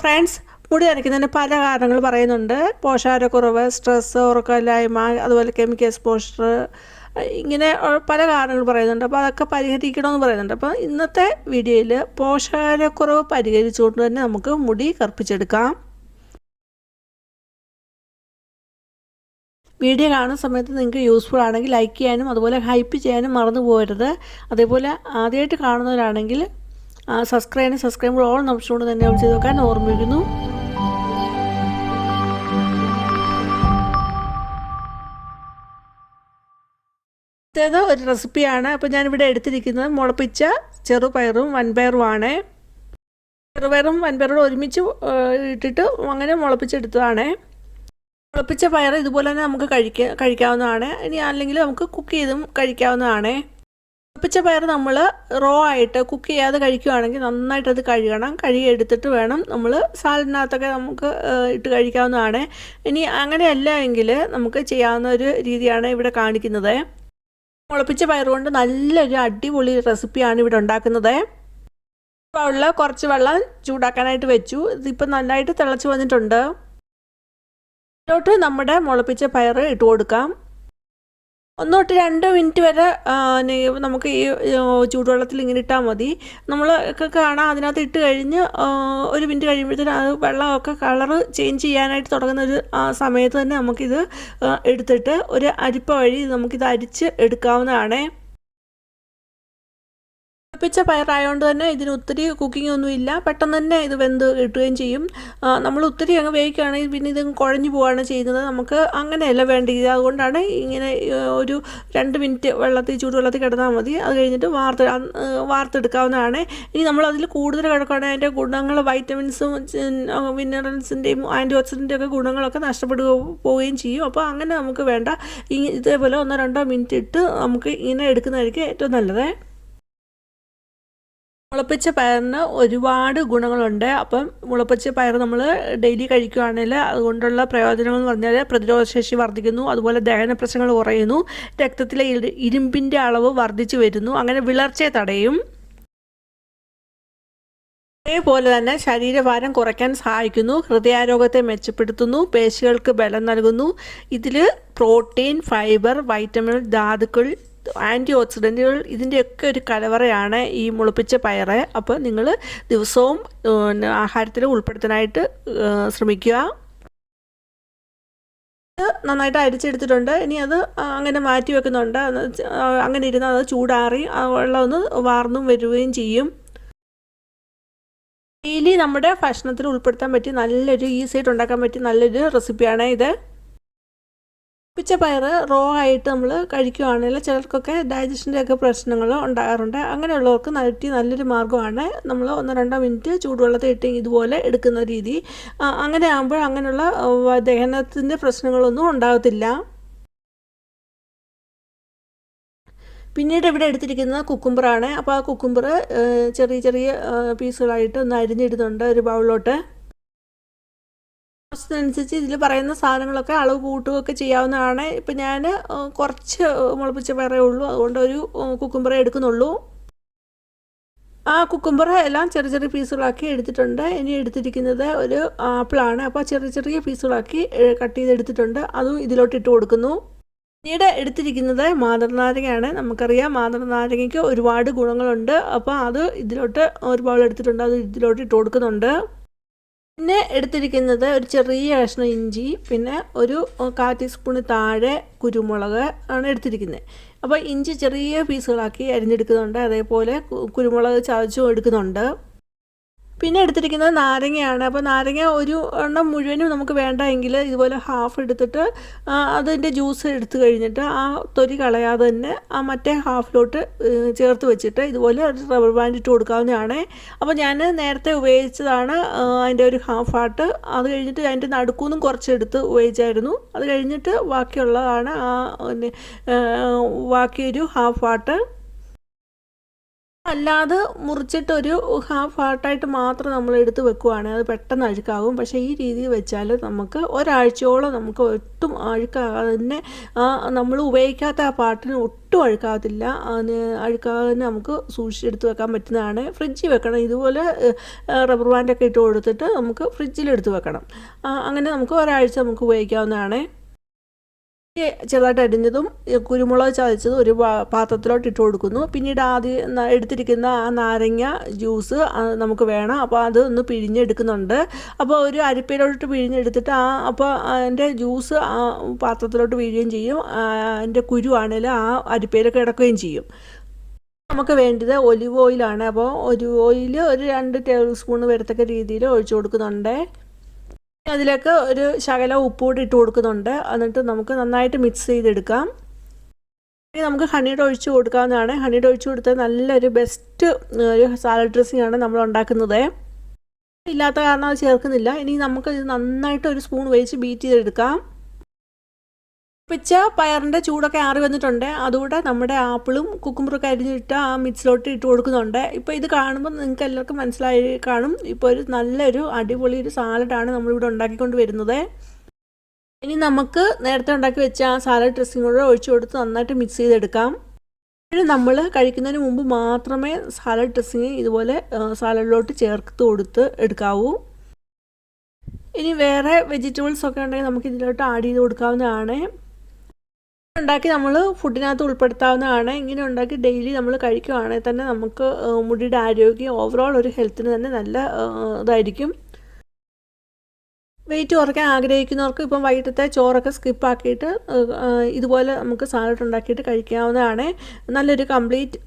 Friends, മുടി നരയ്ക്കുന്നതിന് പല കാരണങ്ങൾ പറയുന്നുണ്ട്. പോഷകാഹാരക്കുറവ്, സ്ട്രെസ്സ്, ഉറക്കമില്ലായ്മ, അതുപോലെ കെമിക്കൽ എക്സ്പോഷർ, ഇങ്ങനെ പല കാരണങ്ങൾ പറയുന്നുണ്ട്. അപ്പോൾ അതൊക്കെ പരിഹരിക്കണമെന്ന് പറയുന്നുണ്ട്. അപ്പോൾ ഇന്നത്തെ വീഡിയോയിൽ പോഷകാഹാരക്കുറവ് പരിഹരിച്ചുകൊണ്ട് തന്നെ നമുക്ക് മുടി കറുപ്പിച്ചെടുക്കാം. വീഡിയോ കാണുന്ന സമയത്ത് നിങ്ങൾക്ക് യൂസ്ഫുൾ ആണെങ്കിൽ ലൈക്ക് ചെയ്യാനും അതുപോലെ ഹൈപ്പ് ചെയ്യാനും മറന്നു പോകരുത്. അതേപോലെ ആദ്യമായിട്ട് കാണുന്നവരാണെങ്കിൽ സബ്സ്ക്രൈബ് ഓൾ ഓപ്ഷൻ കൊണ്ട് തന്നെ ചെയ്ത് നോക്കാൻ ഓർമ്മിക്കുന്നു. ഇതേത് ഒരു റെസിപ്പിയാണ്. അപ്പോൾ ഞാനിവിടെ എടുത്തിരിക്കുന്നത് മുളപ്പിച്ച ചെറുപയറും വൻപയറുമാണ്. ചെറുപയറും വൻപയറും ഒരുമിച്ച് ഇട്ടിട്ട് അങ്ങനെ മുളപ്പിച്ചെടുത്തതാണ്. മുളപ്പിച്ച പയർ ഇതുപോലെ തന്നെ നമുക്ക് കഴിക്കാവുന്നതാണ്. ഇനി അല്ലെങ്കിൽ നമുക്ക് കുക്ക് ചെയ്തും കഴിക്കാവുന്നതാണ്. മുളപ്പിച്ച പയർ നമ്മൾ റോ ആയിട്ട് കുക്ക് ചെയ്യാതെ കഴിക്കുകയാണെങ്കിൽ നന്നായിട്ടത് കഴുകണം. കഴുകി എടുത്തിട്ട് വേണം നമ്മൾ സാലഡിനകത്തൊക്കെ നമുക്ക് ഇട്ട് കഴിക്കാവുന്നതാണ്. ഇനി അങ്ങനെയല്ല എങ്കിൽ നമുക്ക് ചെയ്യാവുന്ന ഒരു രീതിയാണ് ഇവിടെ കാണിക്കുന്നത്. മുളപ്പിച്ച പയർ കൊണ്ട് നല്ലൊരു അടിപൊളി റെസിപ്പിയാണ് ഇവിടെ ഉണ്ടാക്കുന്നത്. കുറച്ച് വെള്ളം ചൂടാക്കാനായിട്ട് വെച്ചു. ഇതിപ്പോൾ നന്നായിട്ട് തിളച്ച് വന്നിട്ടുണ്ട്. ഇതിലോട്ട് നമ്മുടെ മുളപ്പിച്ച പയർ ഇട്ട് കൊടുക്കാം. 1 തൊട്ട് 2 മിനിറ്റ് വരെ നമുക്ക് ഈ ചൂടുവെള്ളത്തിൽ ഇങ്ങനെ ഇട്ടാൽ മതി. നമ്മൾ കാണാം അതിനകത്ത് ഇട്ട് കഴിഞ്ഞ് 1 മിനിറ്റ് കഴിയുമ്പോഴത്തേനും അത് വെള്ളമൊക്കെ കളറ് ചേഞ്ച് ചെയ്യാനായിട്ട് തുടങ്ങുന്ന ഒരു സമയത്ത് തന്നെ നമുക്കിത് എടുത്തിട്ട് ഒരു അരിപ്പ വഴി നമുക്കിത് അരിച്ച് എടുക്കാവുന്നതാണ്. മുളപ്പിച്ച പയറായതുകൊണ്ട് തന്നെ ഇതിന് ഒത്തിരി കുക്കിംഗ് ഒന്നുമില്ല. പെട്ടെന്ന് തന്നെ ഇത് വെന്ത് കിട്ടുകയും ചെയ്യും. നമ്മൾ ഒത്തിരി അങ്ങ് വേവിക്കുകയാണെങ്കിൽ പിന്നെ ഇത് കുഴഞ്ഞു പോവുകയാണ് ചെയ്യുന്നത്. നമുക്ക് അങ്ങനെയല്ല വേണ്ടത്. അതുകൊണ്ടാണ് ഇങ്ങനെ ഒരു 2 മിനിറ്റ് ചൂടുവെള്ളത്തിൽ കിടന്നാൽ മതി. അത് കഴിഞ്ഞിട്ട് വാർത്തെടുക്കാവുന്നതാണ്. ഇനി നമ്മളതിൽ കൂടുതൽ കിടക്കുകയാണെങ്കിൽ അതിൻ്റെ ഗുണങ്ങൾ, വൈറ്റമിൻസും മിനറൽസിൻ്റെയും ആൻറ്റി ഓക്സിഡൻ്റെയും ഒക്കെ ഗുണങ്ങളൊക്കെ പോവുകയും ചെയ്യും. അപ്പോൾ അങ്ങനെ നമുക്ക് വേണ്ട. ഇതേപോലെ 1-2 മിനിറ്റ് ഇട്ട് നമുക്ക് ഇങ്ങനെ എടുക്കുന്നതായിരിക്കും ഏറ്റവും നല്ലത്. മുളപ്പിച്ച പയറിന് ഒരുപാട് ഗുണങ്ങളുണ്ട്. അപ്പം മുളപ്പിച്ച പയർ നമ്മൾ ഡെയിലി കഴിക്കുകയാണെങ്കിൽ അതുകൊണ്ടുള്ള പ്രയോജനങ്ങൾ എന്ന് പറഞ്ഞാൽ പ്രതിരോധശേഷി വർദ്ധിക്കുന്നു, അതുപോലെ ദഹന പ്രശ്നങ്ങൾ കുറയുന്നു, രക്തത്തിലെ ഇരുമ്പിൻ്റെ അളവ് വർദ്ധിച്ചു വരുന്നു, അങ്ങനെ വിളർച്ചയെ തടയും. അതേപോലെ തന്നെ ശരീരഭാരം കുറയ്ക്കാൻ സഹായിക്കുന്നു, ഹൃദയാരോഗ്യത്തെ മെച്ചപ്പെടുത്തുന്നു, പേശികൾക്ക് ബലം നൽകുന്നു. ഇതിൽ പ്രോട്ടീൻ, ഫൈബർ, വൈറ്റമിൻ, ധാതുക്കൾ, ആൻറ്റി ഓക്സിഡൻറ്റുകൾ ഇതിൻ്റെയൊക്കെ ഒരു കലവറയാണ് ഈ മുളപ്പിച്ച പയർ. അപ്പോൾ നിങ്ങൾ ദിവസവും ആഹാരത്തിൽ ഉൾപ്പെടുത്താനായിട്ട് ശ്രമിക്കുക. നന്നായിട്ട് അരിച്ചെടുത്തിട്ടുണ്ട്. ഇനി അത് അങ്ങനെ മാറ്റി വെക്കുന്നുണ്ട്. അങ്ങനെ ഇരുന്നാൽ അത് ചൂടാറി വെള്ളം ഒന്ന് വാർന്നും വരികയും ചെയ്യും. ഡെയിലി നമ്മുടെ ഭക്ഷണത്തിൽ ഉൾപ്പെടുത്താൻ പറ്റിയ നല്ലൊരു ഈസിയായിട്ട് ഉണ്ടാക്കാൻ പറ്റിയ നല്ലൊരു റെസിപ്പിയാണ് ഇത്. മുളപ്പിച്ച പയർ റോ ആയിട്ട് നമ്മൾ കഴിക്കുകയാണെങ്കിൽ ചിലർക്കൊക്കെ ഡൈജഷൻ്റെ ഒക്കെ പ്രശ്നങ്ങൾ ഉണ്ടാകാറുണ്ട്. അങ്ങനെയുള്ളവർക്ക് നല്ലൊരു മാർഗ്ഗമാണ് നമ്മൾ 1-2 മിനിറ്റ് ചൂടുവെള്ളത്തിൽ ഇട്ട് ഇതുപോലെ എടുക്കുന്ന രീതി. അങ്ങനെ ആകുമ്പോൾ അങ്ങനെയുള്ള ദഹനത്തിൻ്റെ പ്രശ്നങ്ങളൊന്നും ഉണ്ടാകത്തില്ല. പിന്നീട് ഇവിടെ എടുത്തിരിക്കുന്നത് കുക്കുംബറാണ്. അപ്പോൾ ആ കുക്കുംബർ ചെറിയ ചെറിയ പീസുകളായിട്ട് ഒന്ന് അരിഞ്ഞിടുന്നുണ്ട് ഒരു ബൗളിലോട്ട്. അനുസരിച്ച് ഇതിൽ പറയുന്ന സാധനങ്ങളൊക്കെ അളവ് കൂട്ടുകയൊക്കെ ചെയ്യാവുന്നതാണ്. ഇപ്പം ഞാൻ കുറച്ച് മുളപ്പിച്ച പയറേ ഉള്ളൂ, അതുകൊണ്ട് ഒരു കുക്കുംബറേ എടുക്കുന്നുള്ളൂ. ആ കുക്കുംബർ എല്ലാം ചെറിയ ചെറിയ പീസുകളാക്കി എടുത്തിട്ടുണ്ട്. ഇനി എടുത്തിരിക്കുന്നത് ഒരു ആപ്പിളാണ്. അപ്പോൾ ചെറിയ ചെറിയ പീസുകളാക്കി കട്ട് ചെയ്തെടുത്തിട്ടുണ്ട്. അതും ഇതിലോട്ട് ഇട്ട് കൊടുക്കുന്നു. പിന്നീട് എടുത്തിരിക്കുന്നത് മാതളനാരങ്ങയാണ്. നമുക്കറിയാം മാതളനാരങ്ങയ്ക്ക് ഒരുപാട് ഗുണങ്ങളുണ്ട്. അപ്പോൾ അത് ഇതിലോട്ട് ഒരു ബൗൾ എടുത്തിട്ടുണ്ട്, അത് ഇതിലോട്ട് ഇട്ട് കൊടുക്കുന്നുണ്ട്. പിന്നെ എടുത്തിരിക്കുന്നത് ഒരു ചെറിയ കഷ്ണം ഇഞ്ചി, പിന്നെ ഒരു 1/4 ടീസ്പൂണ് താഴെ കുരുമുളക് ആണ് എടുത്തിരിക്കുന്നത്. അപ്പോൾ ഇഞ്ചി ചെറിയ പീസുകളാക്കി അരിഞ്ഞെടുക്കുന്നുണ്ട്, അതേപോലെ കുരുമുളക് ചതച്ചും എടുക്കുന്നുണ്ട്. പിന്നെ എടുത്തിരിക്കുന്നത് നാരങ്ങയാണ്. അപ്പോൾ നാരങ്ങ ഒരു എണ്ണം മുഴുവനും നമുക്ക് വേണ്ട എങ്കിൽ ഇതുപോലെ ഹാഫ് എടുത്തിട്ട് അതിൻ്റെ ജ്യൂസ് എടുത്തു കഴിഞ്ഞിട്ട് ആ തൊലി കളയാതെ തന്നെ ആ മറ്റേ ഹാഫിലോട്ട് ചേർത്ത് വെച്ചിട്ട് ഇതുപോലെ ഒരു റബ്ബർ ബാൻഡ് ഇട്ട് കൊടുക്കാവുന്നതാണ്. അപ്പോൾ ഞാൻ നേരത്തെ ഉപയോഗിച്ചതാണ് അതിൻ്റെ ഒരു ഹാഫ് ആട്ട്. അത് കഴിഞ്ഞിട്ട് അതിൻ്റെ നടുക്കുനിന്നും കുറച്ചെടുത്ത് ഉപയോഗിച്ചായിരുന്നു. അത് കഴിഞ്ഞിട്ട് ബാക്കിയുള്ളതാണ് ബാക്കിയൊരു ഹാഫ് ആട്ട്. അല്ലാതെ മുറിച്ചിട്ട് ഒരു ഹാഫ് ഹാർട്ടായിട്ട് മാത്രം നമ്മൾ എടുത്ത് വെക്കുവാണെങ്കിൽ അത് പെട്ടെന്ന് അഴുക്കാകും. പക്ഷേ ഈ രീതിയിൽ വെച്ചാൽ നമുക്ക് ഒരാഴ്ചയോളം നമുക്ക് ഒട്ടും അഴുക്കാകാതെ തന്നെ നമ്മൾ ഉപയോഗിക്കാത്ത ആ പാർട്ടിന് ഒട്ടും അഴുക്കാകത്തില്ല. അതിന് അഴുക്കാതെ നമുക്ക് സൂക്ഷിച്ചെടുത്ത് വെക്കാൻ പറ്റുന്നതാണ്. ഫ്രിഡ്ജിൽ വെക്കണം. ഇതുപോലെ റബ്ബർ ബാൻഡൊക്കെ ഇട്ട് കൊടുത്തിട്ട് നമുക്ക് ഫ്രിഡ്ജിലെടുത്ത് വെക്കണം. അങ്ങനെ നമുക്ക് ഒരാഴ്ച നമുക്ക് ഉപയോഗിക്കാവുന്നതാണ്. ചെറുതായിട്ട് അരിഞ്ഞതും കുരുമുളക് ചതച്ചതും ഒരു പാത്രത്തിലോട്ട് ഇട്ട് കൊടുക്കുന്നു. പിന്നീട് ആദ്യം എടുത്തിരിക്കുന്ന ആ നാരങ്ങ ജ്യൂസ് നമുക്ക് വേണം. അപ്പോൾ അത് ഒന്ന് പിഴിഞ്ഞെടുക്കുന്നുണ്ട്. അപ്പോൾ ഒരു അരിപ്പയിലോട്ട് പിഴിഞ്ഞെടുത്തിട്ട് അപ്പോൾ അതിൻ്റെ ജ്യൂസ് ആ പാത്രത്തിലോട്ട് വീഴുകയും ചെയ്യും. അതിൻ്റെ കുരുവാണേലും ആ അരിപ്പയിലൊക്കെ കിടക്കുകയും ചെയ്യും. നമുക്ക് വേണ്ടത് ഒലിവ് ഓയിലാണ്. അപ്പോൾ ഒലിവ് ഓയിൽ ഒരു 2 ടേബിൾ സ്പൂൺ വരത്തക്ക രീതിയിൽ ഒഴിച്ചു കൊടുക്കുന്നുണ്ട്. അതിലേക്ക് ഒരു ശകലം ഉപ്പുകൂടി ഇട്ട് കൊടുക്കുന്നുണ്ട്. എന്നിട്ട് നമുക്ക് നന്നായിട്ട് മിക്സ് ചെയ്തെടുക്കാം. ഇനി നമുക്ക് ഹണിയുടെ ഒഴിച്ച് കൊടുക്കാവുന്നതാണ്. ഹണിയുടെ ഒഴിച്ച് കൊടുത്താൽ നല്ലൊരു ബെസ്റ്റ് ഒരു സാലഡ് ഡ്രസ്സിംഗ് ആണ് നമ്മൾ ഉണ്ടാക്കുന്നത്. ഇല്ലാത്ത കാരണം അത് ചേർക്കുന്നില്ല. ഇനി നമുക്ക് ഇത് നന്നായിട്ട് ഒരു സ്പൂൺ വെച്ച് ബീറ്റ് ചെയ്തെടുക്കാം. പിച്ച പയറിൻ്റെ ചൂടൊക്കെ ആറി വന്നിട്ടുണ്ട്. അതുകൂടെ നമ്മുടെ ആപ്പിളും കുക്കുമ്പറൊക്കെ അരിഞ്ഞിട്ട് ആ മിക്സിലോട്ട് ഇട്ട് കൊടുക്കുന്നുണ്ട്. ഇപ്പോൾ ഇത് കാണുമ്പോൾ നിങ്ങൾക്ക് എല്ലാവർക്കും മനസ്സിലായി കാണും. ഇപ്പോൾ ഒരു നല്ലൊരു അടിപൊളി ഒരു സാലഡാണ് നമ്മളിവിടെ ഉണ്ടാക്കിക്കൊണ്ട് വരുന്നത്. ഇനി നമുക്ക് നേരത്തെ ഉണ്ടാക്കി വെച്ച ആ സാലഡ് ഡ്രസ്സിംഗ് കൂടെ ഒഴിച്ചു കൊടുത്ത് നന്നായിട്ട് മിക്സ് ചെയ്തെടുക്കാം. പിന്നെ നമ്മൾ കഴിക്കുന്നതിന് മുമ്പ് മാത്രമേ സാലഡ് ഡ്രസ്സിങ് ഇതുപോലെ സാലഡിലോട്ട് ചേർത്ത് കൊടുത്ത് എടുക്കാവൂ. ഇനി വേറെ വെജിറ്റബിൾസ് ഒക്കെ ഉണ്ടെങ്കിൽ നമുക്ക് ഇതിലോട്ട് ആഡ് ചെയ്ത് കൊടുക്കാവുന്നതാണ്. ഉണ്ടാക്കി നമ്മൾ ഫുഡിനകത്ത് ഉൾപ്പെടുത്താവുന്നതാണ്. ഇങ്ങനെ ഉണ്ടാക്കി ഡെയിലി നമ്മൾ കഴിക്കുകയാണെങ്കിൽ തന്നെ നമുക്ക് മുടിയുടെ ആരോഗ്യം ഓവറോൾ ഒരു ഹെൽത്തിന് തന്നെ നല്ല ഇതായിരിക്കും. വെയിറ്റ് കുറയ്ക്കാൻ ആഗ്രഹിക്കുന്നവർക്ക് ഇപ്പം വൈകിട്ടത്തെ ചോറൊക്കെ സ്കിപ്പാക്കിയിട്ട് ഇതുപോലെ നമുക്ക് സാലഡ് ഉണ്ടാക്കിയിട്ട് കഴിക്കാവുന്നതാണ്. നല്ലൊരു കംപ്ലീറ്റ്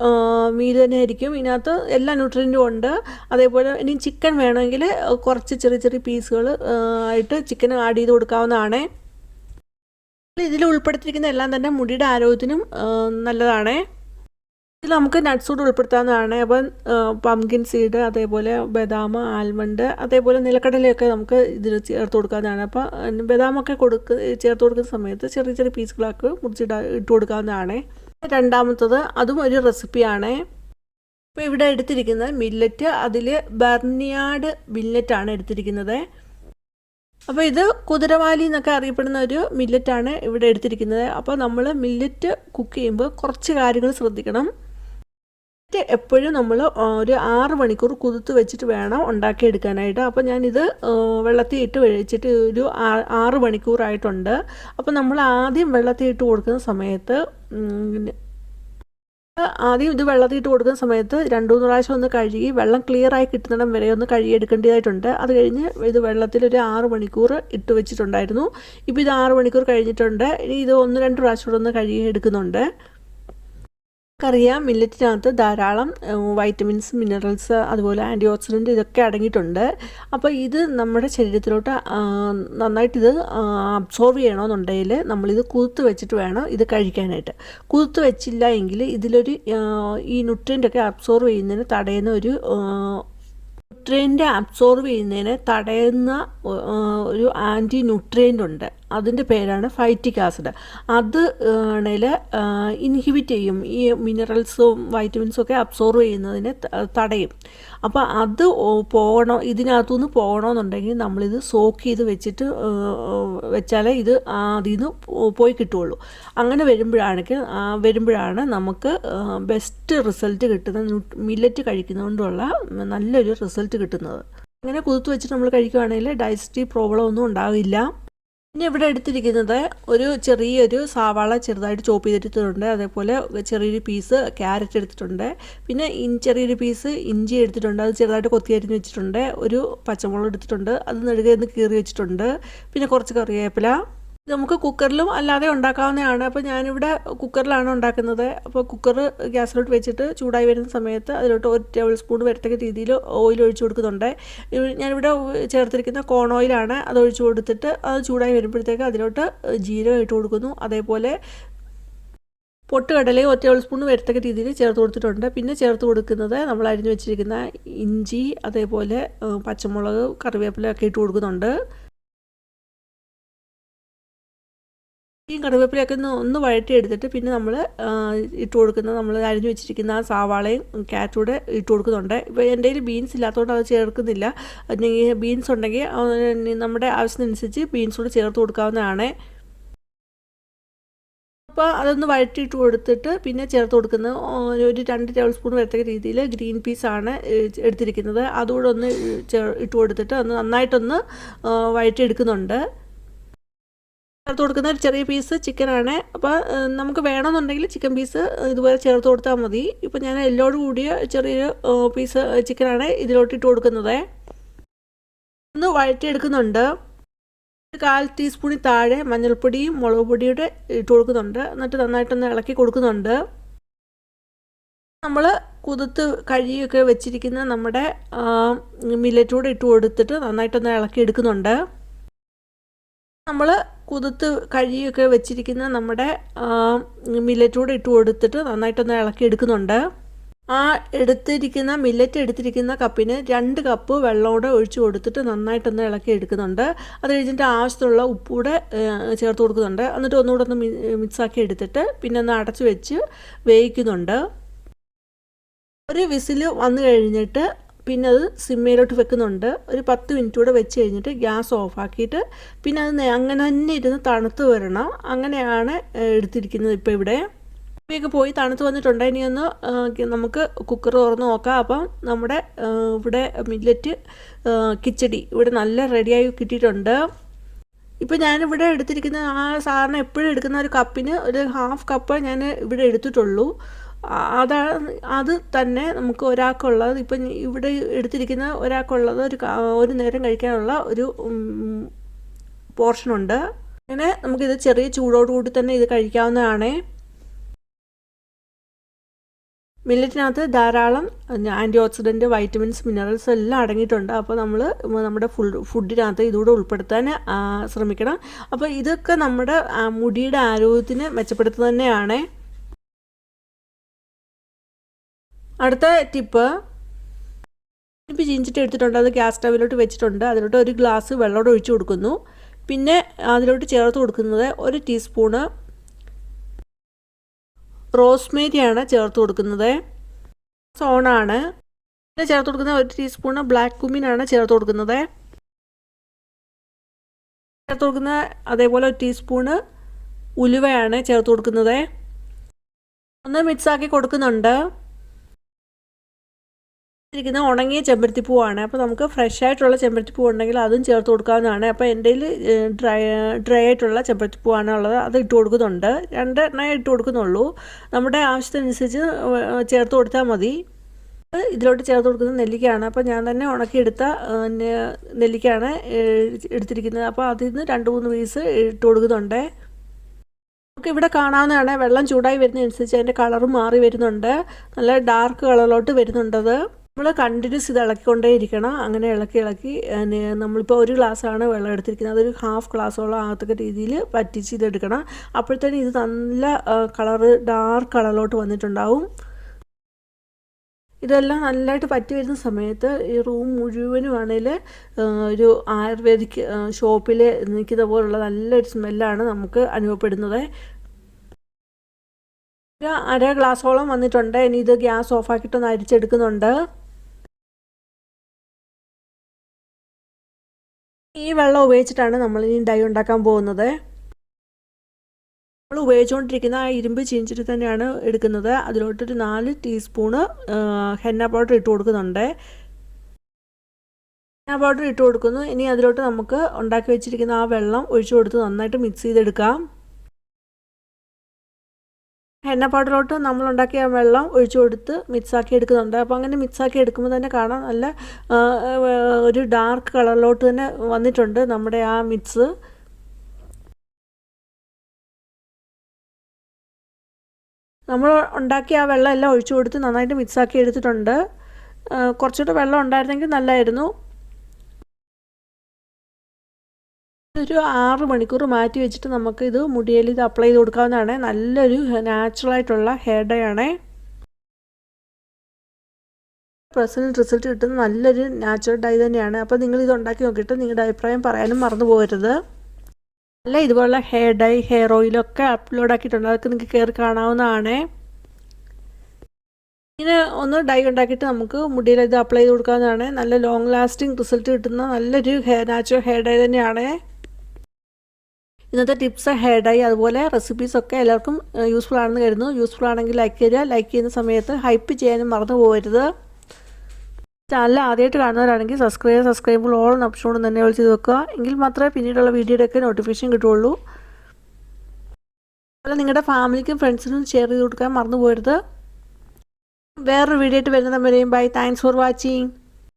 മീൽ തന്നെ ആയിരിക്കും. ഇതിനകത്ത് എല്ലാ ന്യൂട്രിയൻറ്റും ഉണ്ട്. അതേപോലെ ഇനി ചിക്കൻ വേണമെങ്കിൽ കുറച്ച് ചെറിയ ചെറിയ പീസുകൾ ആയിട്ട് ചിക്കൻ ആഡ് ചെയ്ത് കൊടുക്കാവുന്നതാണ്. ഇതിൽ ഉൾപ്പെടുത്തിയിരിക്കുന്ന എല്ലാം തന്നെ മുടിയുടെ ആരോഗ്യത്തിനും നല്ലതാണ്. ഇതിൽ നമുക്ക് നട്ട്സ് കൂടെ ഉൾപ്പെടുത്താവുന്നതാണ്. അപ്പം പംകിൻ സീഡ്, അതേപോലെ ബദാം, ആൽമണ്ട്, അതേപോലെ നിലക്കടലയൊക്കെ നമുക്ക് ഇതിൽ ചേർത്ത് കൊടുക്കാവുന്നതാണ്. അപ്പോൾ ബദാമൊക്കെ ചേർത്ത് കൊടുക്കുന്ന സമയത്ത് ചെറിയ ചെറിയ പീസുകളൊക്കെ ഇട്ട് കൊടുക്കാവുന്നതാണ്. രണ്ടാമത്തത് അതും ഒരു റെസിപ്പിയാണ്. ഇപ്പോൾ ഇവിടെ എടുത്തിരിക്കുന്നത് മില്ലറ്റ്, അതിൽ ബർണിയാഡ് മില്ലറ്റാണ് എടുത്തിരിക്കുന്നത്. അപ്പോൾ ഇത് കുതിരവാലി എന്നൊക്കെ അറിയപ്പെടുന്ന ഒരു മില്ലറ്റാണ് ഇവിടെ എടുത്തിരിക്കുന്നത്. അപ്പോൾ നമ്മൾ മില്ലറ്റ് കുക്ക് ചെയ്യുമ്പോൾ കുറച്ച് കാര്യങ്ങൾ ശ്രദ്ധിക്കണം. മില്ലറ്റ് എപ്പോഴും നമ്മൾ ഒരു 6 മണിക്കൂർ കുതിർത്ത് വെച്ചിട്ട് വേണം ഉണ്ടാക്കിയെടുക്കാനായിട്ട്. അപ്പോൾ ഞാനിത് വെള്ളത്തിൽ ഇട്ട് വെച്ചിട്ട് ഒരു 6 മണിക്കൂറായിട്ടുണ്ട്. അപ്പോൾ നമ്മൾ ആദ്യം വെള്ളത്തിൽ ഇട്ട് കൊടുക്കുന്ന സമയത്ത് ഇത് വെള്ളത്തിൽ ഇട്ട് കൊടുക്കുന്ന സമയത്ത് 2-3 പ്രാവശ്യം ഒന്ന് കഴുകി വെള്ളം ക്ലിയറായി കിട്ടുന്നിടം വരെ ഒന്ന് കഴുകിയെടുക്കേണ്ടതായിട്ടുണ്ട്. അത് കഴിഞ്ഞ് ഇത് വെള്ളത്തിൽ ഒരു 6 മണിക്കൂർ ഇട്ട് വെച്ചിട്ടുണ്ടായിരുന്നു. ഇപ്പോൾ ഇത് 6 മണിക്കൂർ കഴിഞ്ഞിട്ടുണ്ട്. ഇനി ഇത് 1-2 പ്രാവശ്യം കൂടെ ഒന്ന് കഴുകി എടുക്കുന്നുണ്ട്. നമുക്കറിയാം മില്ലറ്റിനകത്ത് ധാരാളം വൈറ്റമിൻസ്, മിനറൽസ്, അതുപോലെ ആൻറ്റി ഓക്സിഡൻറ്റ് ഇതൊക്കെ അടങ്ങിയിട്ടുണ്ട്. അപ്പോൾ ഇത് നമ്മുടെ ശരീരത്തിലോട്ട് നന്നായിട്ട് ഇത് അബ്സോർവ് ചെയ്യണമെന്നുണ്ടെങ്കിൽ നമ്മളിത് കുതിർത്ത് വെച്ചിട്ട് വേണം ഇത് കഴിക്കാനായിട്ട്. കുതിർത്ത് വെച്ചില്ല എങ്കിൽ ഇതിലൊരു ഈ ന്യൂട്രിയൻ്റൊക്കെ അബ്സോർവ് ചെയ്യുന്നതിന് തടയുന്ന ഒരു ആൻറ്റി ന്യൂട്രിയൻ്റ് ഉണ്ട്. അതിൻ്റെ പേരാണ് ഫൈറ്റിക് ആസിഡ്. അത് ആണെങ്കിൽ ഇൻഹിബിറ്റ് ചെയ്യും, ഈ മിനറൽസും വൈറ്റമിൻസും ഒക്കെ അബ്സോർവ് ചെയ്യുന്നതിനെ തടയും. അപ്പോൾ അത് ഇതിനകത്തുനിന്ന് പോകണമെന്നുണ്ടെങ്കിൽ നമ്മളിത് സോക്ക് ചെയ്ത് വെച്ചാലേ ഇത് അതിൽ നിന്ന് പോയി കിട്ടുകയുള്ളൂ. അങ്ങനെ വരുമ്പോഴാണ് നമുക്ക് ബെസ്റ്റ് റിസൾട്ട് കിട്ടുന്നത്. മില്ലറ്റ് കഴിക്കുന്നതുകൊണ്ടുള്ള നല്ലൊരു റിസൾട്ട് കിട്ടുന്നത്. അങ്ങനെ കുതിർത്ത് വെച്ചിട്ട് നമ്മൾ കഴിക്കുകയാണെങ്കിൽ ഡൈജസ്റ്റീവ് പ്രോബ്ലം ഒന്നും ഉണ്ടാവില്ല. പിന്നെ ഇവിടെ എടുത്തിരിക്കുന്നത് ഒരു ചെറിയൊരു സവാള ചെറുതായിട്ട് ചോപ്പ് ചെയ്തെടുത്തിട്ടുണ്ട്. അതേപോലെ ചെറിയൊരു പീസ് ക്യാരറ്റ് എടുത്തിട്ടുണ്ട്. പിന്നെ ചെറിയൊരു പീസ് ഇഞ്ചി എടുത്തിട്ടുണ്ട്, അത് ചെറുതായിട്ട് കൊത്തി അരിഞ്ഞ് വെച്ചിട്ടുണ്ട്. ഒരു പച്ചമുളക് എടുത്തിട്ടുണ്ട്, അത് നെടുകയെന്ന് കീറി വെച്ചിട്ടുണ്ട്. പിന്നെ കുറച്ച് കറിവേപ്പില. നമുക്ക് കുക്കറിലും അല്ലാതെ ഉണ്ടാക്കാവുന്നതാണ്. അപ്പോൾ ഞാനിവിടെ കുക്കറിലാണ് ഉണ്ടാക്കുന്നത്. അപ്പോൾ കുക്കർ ഗ്യാസിലോട്ട് വെച്ചിട്ട് ചൂടായി വരുന്ന സമയത്ത് അതിലോട്ട് 1 ടേബിൾ സ്പൂൺ വരത്തക്ക രീതിയിൽ ഓയിൽ ഒഴിച്ചു കൊടുക്കുന്നുണ്ട്. ഞാനിവിടെ ചേർത്തിരിക്കുന്ന കോൺ ഓയിലാണ്. അത് ഒഴിച്ചു കൊടുത്തിട്ട് അത് ചൂടായി വരുമ്പോഴത്തേക്ക് അതിലോട്ട് ജീരകം ഇട്ട് കൊടുക്കുന്നു. അതേപോലെ പൊട്ടുകടലയും 1 ടേബിൾ സ്പൂൺ വരത്തക്ക രീതിയിൽ ചേർത്ത് കൊടുത്തിട്ടുണ്ട്. പിന്നെ ചേർത്ത് കൊടുക്കുന്നത് നമ്മൾ അരിഞ്ഞു വെച്ചിരിക്കുന്ന ഇഞ്ചി, അതേപോലെ പച്ചമുളക്, കറിവേപ്പില ഒക്കെ ഇട്ട് കൊടുക്കുന്നുണ്ട്. ഈ കറിവേപ്പിലയൊക്കെ ഒന്ന് വഴറ്റിയെടുത്തിട്ട് പിന്നെ നമ്മൾ ഇട്ട് കൊടുക്കുന്ന നമ്മൾ അരിഞ്ഞു വെച്ചിരിക്കുന്ന ആ സവാളയും ക്യാരറ്റൂടെ ഇട്ട് കൊടുക്കുന്നുണ്ട്. ഇപ്പോൾ എൻ്റെ കയ്യിൽ ബീൻസ് ഇല്ലാത്തതുകൊണ്ട് അത് ചേർക്കുന്നില്ല. അല്ലെങ്കിൽ ബീൻസ് ഉണ്ടെങ്കിൽ നമ്മുടെ ആവശ്യത്തിനനുസരിച്ച് ബീൻസ് കൂടെ ചേർത്ത് കൊടുക്കാവുന്നതാണ്. അപ്പോൾ അതൊന്ന് വഴറ്റിയിട്ട് കൊടുത്തിട്ട് പിന്നെ ചേർത്ത് കൊടുക്കുന്നത് ഒരു 2 ടേബിൾ സ്പൂൺ വരത്തക്ക രീതിയിൽ ഗ്രീൻ പീസാണ് എടുത്തിരിക്കുന്നത്. അതുകൂടെ ഒന്ന് ഇട്ട് കൊടുത്തിട്ട് ഒന്ന് നന്നായിട്ടൊന്ന് വഴറ്റിയെടുക്കുന്നുണ്ട്. ചേർത്ത് കൊടുക്കുന്ന ഒരു ചെറിയ പീസ് ചിക്കനാണ്. അപ്പോൾ നമുക്ക് വേണമെന്നുണ്ടെങ്കിൽ ചിക്കൻ പീസ് ഇതുപോലെ ചേർത്ത് കൊടുത്താൽ മതി. ഇപ്പോൾ ഞാൻ എല്ലോട് കൂടിയ ചെറിയൊരു പീസ് ചിക്കനാണ് ഇതിലോട്ട് ഇട്ട് കൊടുക്കുന്നത്. ഒന്ന് വഴറ്റിയെടുക്കുന്നുണ്ട്. 1/4 ടീസ്പൂണിൽ താഴെ മഞ്ഞൾപ്പൊടിയും മുളക് പൊടിയുടെ ഇട്ട് കൊടുക്കുന്നുണ്ട്. എന്നിട്ട് നന്നായിട്ടൊന്ന് ഇളക്കി കൊടുക്കുന്നുണ്ട്. നമ്മൾ കുതിർത്ത് കഴുകിയൊക്കെ വെച്ചിരിക്കുന്ന നമ്മുടെ മില്ലറ്റൂടെ ഇട്ട് കൊടുത്തിട്ട് നന്നായിട്ടൊന്ന് ഇളക്കി എടുക്കുന്നുണ്ട്. നമ്മൾ കുതിർത്ത് കഴുകിയൊക്കെ വെച്ചിരിക്കുന്ന നമ്മുടെ മില്ലറ്റൂടെ ഇട്ട് കൊടുത്തിട്ട് നന്നായിട്ടൊന്ന് ഇളക്കി എടുക്കുന്നുണ്ട്. ആ മില്ലറ്റ് എടുത്തിരിക്കുന്ന കപ്പിന് 2 കപ്പ് വെള്ളമൂടെ ഒഴിച്ച് കൊടുത്തിട്ട് നന്നായിട്ടൊന്ന് ഇളക്കി എടുക്കുന്നുണ്ട്. അത് കഴിഞ്ഞിട്ട് ആവശ്യത്തിനുള്ള ഉപ്പൂടെ ചേർത്ത് കൊടുക്കുന്നുണ്ട്. എന്നിട്ട് ഒന്നുകൂടെ ഒന്ന് മിക്സാക്കി എടുത്തിട്ട് പിന്നെ ഒന്ന് അടച്ച് വെച്ച് വേവിക്കുന്നുണ്ട്. ഒരു വിസിൽ വന്നു കഴിഞ്ഞിട്ട് പിന്നെ അത് സിമ്മയിലോട്ട് വെക്കുന്നുണ്ട്. ഒരു 10 മിനിറ്റ് കൂടെ വെച്ച് കഴിഞ്ഞിട്ട് ഗ്യാസ് ഓഫാക്കിയിട്ട് പിന്നെ അത് അങ്ങനെ തന്നെ ഇരുന്ന് തണുത്ത് വരണം. അങ്ങനെയാണ് എടുത്തിരിക്കുന്നത്. ഇപ്പോൾ ഇവിടെ ഇവയൊക്കെ പോയി തണുത്ത് വന്നിട്ടുണ്ട്. ഇനിയൊന്ന് നമുക്ക് കുക്കർ തുറന്ന് നോക്കാം. അപ്പം നമ്മുടെ ഇവിടെ മില്ലറ്റ് കിച്ചടി ഇവിടെ നല്ല റെഡിയായി കിട്ടിയിട്ടുണ്ട്. ഇപ്പോൾ ഞാനിവിടെ എടുത്തിരിക്കുന്ന സാധാരണ എപ്പോഴും എടുക്കുന്ന ഒരു കപ്പിന് ഒരു 1/2 കപ്പ് ഞാൻ ഇവിടെ എടുത്തിട്ടുള്ളൂ. അത് തന്നെ നമുക്ക് ഒരാൾക്കുള്ളത് ഇപ്പം ഇവിടെ എടുത്തിരിക്കുന്ന ഒരാൾക്കുള്ളത് ഒരു നേരം കഴിക്കാനുള്ള ഒരു പോർഷനുണ്ട്. അങ്ങനെ നമുക്കിത് ചെറിയ ചൂടോടുകൂടി തന്നെ ഇത് കഴിക്കാവുന്നതാണ്. മില്ലറ്റിനകത്ത് ധാരാളം ആൻറ്റി ഓക്സിഡൻറ്റ്, വൈറ്റമിൻസ്, മിനറൽസ് എല്ലാം അടങ്ങിയിട്ടുണ്ട്. അപ്പോൾ നമ്മൾ നമ്മുടെ ഫുഡിനകത്ത് ഇതുകൂടെ ഉൾപ്പെടുത്താൻ ശ്രമിക്കണം. അപ്പോൾ ഇതൊക്കെ നമ്മുടെ മുടിയുടെ ആരോഗ്യത്തിന് മെച്ചപ്പെടുത്തുക തന്നെയാണ്. അടുത്ത ടിപ്പ്, ഇപ്പോൾ ചീഞ്ചിട്ട് എടുത്തിട്ടുണ്ട്. അത് ഗ്യാസ് സ്റ്റവിലോട്ട് വെച്ചിട്ടുണ്ട്. അതിലോട്ട് ഒരു ഗ്ലാസ് വെള്ളം ഒഴിച്ച് കൊടുക്കുന്നു. പിന്നെ അതിലോട്ട് ചേർത്ത് കൊടുക്കുന്നത് 1 ടീസ്പൂണ് റോസ്മേരിയാണ് ചേർത്ത് കൊടുക്കുന്നത്. സോണാണ്. പിന്നെ ചേർത്ത് കൊടുക്കുന്നത് 1 ടീസ്പൂണ് ബ്ലാക്ക് കുമിനാണ് ചേർത്ത് കൊടുക്കുന്നത്. ചേർത്ത് കൊടുക്കുന്ന അതേപോലെ 1 ടീസ്പൂണ് ഉലുവയാണ് ചേർത്ത് കൊടുക്കുന്നത്. ഒന്ന് മിക്സാക്കി കൊടുക്കുന്നുണ്ട്. ഇരിക്കുന്ന ഉണങ്ങിയ ചെമ്പരത്തിപ്പൂവാണ്. അപ്പോൾ നമുക്ക് ഫ്രഷ് ആയിട്ടുള്ള ചെമ്പരത്തിപ്പൂ ഉണ്ടെങ്കിൽ അതും ചേർത്ത് കൊടുക്കാവുന്നതാണ്. അപ്പോൾ എൻ്റെ കയ്യിൽ ഡ്രൈ ആയിട്ടുള്ള ചെമ്പരത്തിപ്പൂവാണ് ഉള്ളത്. അത് ഇട്ട് കൊടുക്കുന്നുണ്ട്. 2 എണ്ണ ഇട്ട് കൊടുക്കുന്നുള്ളൂ. നമ്മുടെ ആവശ്യത്തിനനുസരിച്ച് ചേർത്ത് കൊടുത്താൽ മതി. ഇതിലോട്ട് ചേർത്ത് കൊടുക്കുന്നത് നെല്ലിക്കയാണ്. അപ്പോൾ ഞാൻ തന്നെ ഉണക്കിയെടുത്ത നെല്ലിക്കയാണ് എടുത്തിരിക്കുന്നത്. അപ്പോൾ അതിൽ നിന്ന് 2-3 പീസ് ഇട്ട് കൊടുക്കുന്നുണ്ട്. നമുക്ക് ഇവിടെ കാണാവുന്നതാണ് വെള്ളം ചൂടായി വരുന്നതനുസരിച്ച് അതിൻ്റെ കളറ് മാറി വരുന്നുണ്ട്. നല്ല ഡാർക്ക് കളറിലോട്ട് വരുന്നുണ്ടത്. നമ്മൾ കണ്ടിന്യൂസ് ഇത് ഇളക്കിക്കൊണ്ടേ ഇരിക്കണം. അങ്ങനെ ഇളക്കി നമ്മളിപ്പോൾ 1 ഗ്ലാസ്സാണ് വെള്ളം എടുത്തിരിക്കുന്നത്. അതൊരു 1/2 ഗ്ലാസ്സോളം ആകത്തക്ക രീതിയിൽ പറ്റിച്ച് ഇതെടുക്കണം. അപ്പോഴത്തേനും ഇത് നല്ല കളറ് ഡാർക്ക് കളറിലോട്ട് വന്നിട്ടുണ്ടാവും. ഇതെല്ലാം നല്ലതായിട്ട് പറ്റി വരുന്ന സമയത്ത് ഈ റൂം മുഴുവനുമാണെങ്കിൽ ഒരു ആയുർവേദിക് ഷോപ്പിൽ നിൽക്കുന്ന പോലുള്ള നല്ലൊരു സ്മെല്ലാണ് നമുക്ക് അനുഭവപ്പെടുന്നത്. 1/2 ഗ്ലാസ്സോളം വന്നിട്ടുണ്ട്. ഇനി ഇത് ഗ്യാസ് ഓഫാക്കിയിട്ടൊന്ന് അരിച്ചെടുക്കുന്നുണ്ട്. ഈ വെള്ളം ഉപയോഗിച്ചിട്ടാണ് നമ്മൾ ഇനി ഡൈ ഉണ്ടാക്കാൻ പോകുന്നത്. നമ്മൾ ഉപയോഗിച്ചുകൊണ്ടിരിക്കുന്ന ആ ഇരുമ്പ് ചീഞ്ചിട്ട് തന്നെയാണ് എടുക്കുന്നത്. അതിലോട്ടൊരു 4 ടീസ്പൂണ് ഹെന്ന പൗഡർ ഇട്ട് കൊടുക്കുന്നുണ്ട്. ഹെന്ന പൗഡർ ഇട്ട് കൊടുക്കുന്നു. ഇനി അതിലോട്ട് നമുക്ക് ഉണ്ടാക്കി വെച്ചിരിക്കുന്ന ആ വെള്ളം ഒഴിച്ചു കൊടുത്ത് നന്നായിട്ട് മിക്സ് ചെയ്തെടുക്കാം. ഹെന്ന പൗഡറിലോട്ട് നമ്മൾ ഉണ്ടാക്കിയ വെള്ളം ഒഴിച്ചു കൊടുത്ത് മിക്സാക്കി എടുക്കുന്നുണ്ട്. അപ്പോൾ അങ്ങനെ മിക്സാക്കി എടുക്കുമ്പോൾ തന്നെ കാണാം നല്ല ഒരു ഡാർക്ക് കളറിലോട്ട് തന്നെ വന്നിട്ടുണ്ട് നമ്മുടെ ആ മിക്സ്. നമ്മൾ ഉണ്ടാക്കിയ ആ വെള്ളം എല്ലാം ഒഴിച്ചു കൊടുത്ത് നന്നായിട്ട് മിക്സാക്കി എടുത്തിട്ടുണ്ട്. കുറച്ചുകൂടെ വെള്ളം ഉണ്ടായിരുന്നെങ്കിൽ നല്ലതായിരുന്നു. ഒരു 6 മണിക്കൂർ മാറ്റി വെച്ചിട്ട് നമുക്കിത് മുടിയിൽ ഇത് അപ്ലൈ ചെയ്ത് കൊടുക്കാവുന്നതാണ്. നല്ലൊരു നാച്ചുറലായിട്ടുള്ള ഹെയർ ഡൈ ആണ്. റിസൾട്ട് കിട്ടുന്ന നല്ലൊരു നാച്ചുറൽ ഡൈ തന്നെയാണ്. അപ്പോൾ നിങ്ങൾ ഇത് ഉണ്ടാക്കി നോക്കിയിട്ട് നിങ്ങളുടെ അഭിപ്രായം പറയാനും മറന്നു പോകരുത്. അല്ല ഇതുപോലുള്ള ഹെയർ ഡൈ ഹെയർ ഓയിലൊക്കെ അപ്ലോഡ് ആക്കിയിട്ടുണ്ട്, അതൊക്കെ നിങ്ങൾക്ക് കയറി കാണാവുന്നതാണ്. ഇങ്ങനെ ഒന്ന് ഡൈ ഉണ്ടാക്കിയിട്ട് നമുക്ക് മുടിയിൽ ഇത് അപ്ലൈ ചെയ്ത് കൊടുക്കാവുന്നതാണ്. നല്ല ലോങ് ലാസ്റ്റിംഗ് റിസൾട്ട് കിട്ടുന്ന നല്ലൊരു നാച്ചുറൽ ഹെയർ ഡൈ തന്നെയാണ്. ഇന്നത്തെ ടിപ്സ് ഹെയർ ഡൈ അതുപോലെ റെസിപ്പീസൊക്കെ എല്ലാവർക്കും യൂസ്ഫുൾ ആണെന്ന് കരുതുന്നു. യൂസ്ഫുൾ ആണെങ്കിൽ ലൈക്ക് ചെയ്യുക. ലൈക്ക് ചെയ്യുന്ന സമയത്ത് ഹൈപ്പ് ചെയ്യാനും മറന്നു പോകരുത്. ചാനൽ ആദ്യമായിട്ട് കാണുന്നവരാണെങ്കിൽ സബ്സ്ക്രൈബ് ഓൾ എന്ന ഓപ്ഷനോട് തന്നെ വിളിച്ച് വെക്കുക. എങ്കിൽ മാത്രമേ പിന്നീടുള്ള വീഡിയോയുടെയൊക്കെ നോട്ടിഫിക്കേഷൻ കിട്ടുള്ളൂ. അതുപോലെ നിങ്ങളുടെ ഫാമിലിക്കും ഫ്രണ്ട്സിനും ഷെയർ ചെയ്ത് കൊടുക്കാൻ മറന്നു പോകരുത്. വേറൊരു വീഡിയോ ആയിട്ട് വരുന്നതുവരെയും ബൈ. Thanks for watching.